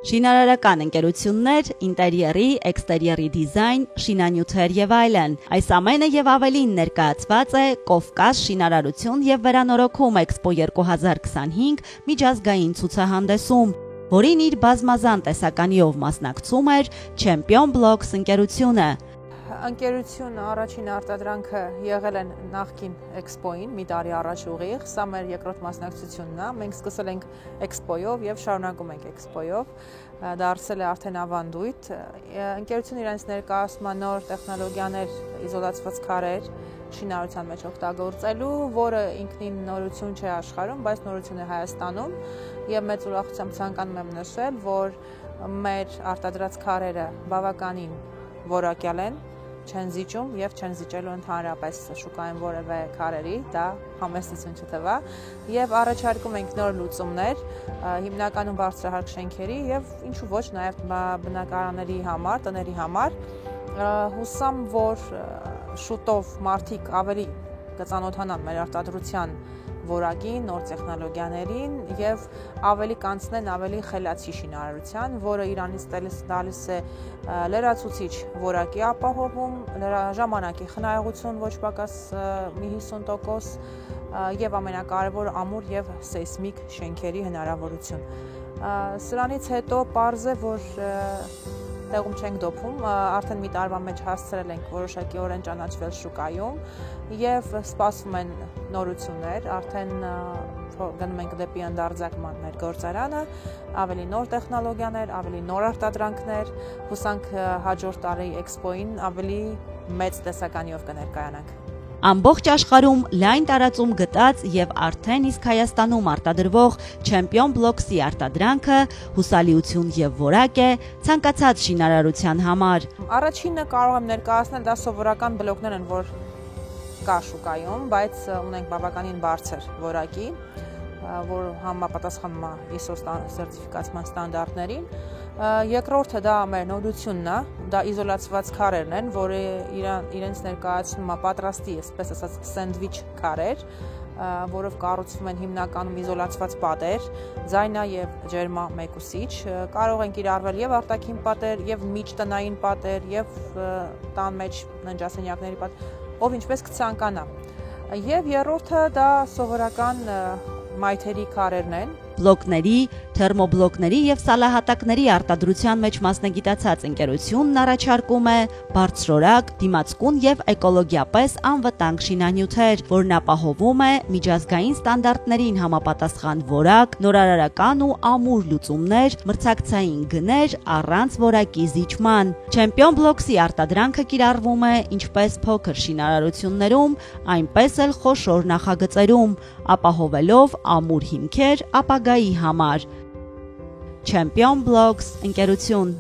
Շինարարական ընկերություններ, ինտերիերի, էքստերիերի դիզայն, շինանյութեր եւ այլն։ Այս ամենը եւ ավելին ներկայացված է Կովկաս շինարարություն եւ վերանորոգում Էքսպո 2025 միջազգային ցուցահանդեսում, որին իր բազմազան տեսականիով մասնակցում էր Champion Blocks ընկերությունը։ Ընկերությունը առաջին արտադրանքը եղել են նախկին Էքսպոին, մի տարի առաջ ուղիղ, սա մեր երկրորդ մասնակցությունն է, մենք սկսել ենք Էքսպոյով եւ շարունակում ենք Էքսպոյով, դարձել է արդեն ավանդույթ, ընկերությունը իրենց ներկայացնում է նոր տեխնոլոգիաներ, իզոլացված քարեր շինարարության մեջ օգտագործելու, որը ինքնին նորություն չէ աշխարհում, բայց նորություն է Հայաստանում եւ մեծ ուրախությամբ ցանկանում եմ նշել, որ մեր արտադրած քարերը բավականին որակյալ են, չեն զիջում եւ չեն զիջելու ընդհանրապես շուկայում որևէ քարերի, դա համեստություն չթվա եւ առաջարկում ենք նոր լուծումներ, հիմնականում բարձրահարկ շենքերի եւ ինչու ոչ նաեւ բնակարանների համար, տների համար, հուսամ, որ շուտով մարդիկ ավելի կծանոթանան մեր արտադրության որակին, նոր տեխնոլոգիաներին եւ ավելի կանցնեն ավելի խելացի շինարարության, որը Իրանից տալիս է լրացուցիչ որակի ապահովում, ժամանակի խնայողություն ոչ պակաս մի 50% եւ ամենակարևորը ամուր եւ սեյսմիկ շենքերի հնարավորություն։ Սրանից հետո պարզ է, որ տեղում չենք դոփում, արդեն մի տարվա մեջ հասցրել ենք որոշակիորեն ճանաչվել շուկայում եւ սպասվում են նորություններ, արդեն գնում ենք դեպի ընդարձակման մեր գործարանը, ավելի նոր տեխնոլոգիաներ, ավելի նոր արտադրանքներ, հուսանք հաջորդ տարի Էքսպոին ավելի մեծ տեսականիով կներկայանանք։ Ամբողջ աշխարհում լայն տարածում գտած եւ արդեն իսկ Հայաստանում արտադրվող Champion Blocks-ի արտադրանքը հուսալիություն եւ որակ է ցանկացած շինարարության համար։ Առաջինը կարող եմ ներկայացնել, դա սովորական բլոկներ են, որ կա շուկայում, բայց ունենք բավականին բարձր որակի, որ համապատասխանում է ISO սերտիֆիկացման ստանդարտներին։ Երկրորդը դա մեր նորությունն է, դա իզոլացված քարերն են, որը իրենց ներկայացնում է պատրաստի, այսպես ասած, սենդվիչ քարեր, որով կառուցվում են հիմնականում իզոլացված պատեր, ձայնա եւ ջերմա մեկուսիչ, կարող են կիրառվել եւ արտաքին պատեր, եւ միջտնային պատեր, եւ տան մեջ ննջասենյակների պատեր, ով ինչպես կցանկանա։ Եվ երրորդը դա սովորական մայթերի քարերն են։ Բլոկների, թերմոբլոկների եւ սալահատակների արտադրության մեջ մասնագիտացած ընկերությունն առաջարկում է բարձրորակ, դիմացկուն եւ էկոլոգիապես անվտանգ շինանյութեր, որն ապահովում է միջազգային ստանդարտներին համապատասխան որակ, նորարարական ու ամուր լուծումներ, մրցակցային գներ առանց որակի զիջման։ Champion Blocks-ի արտադրանքը կիրառվում է ինչպես փոքր շինարարություններում, այնպես էլ խոշոր նախագծերում, ապահովելով ամուր հիմքեր ապագայի համար։ Champion Blocks ընկերություն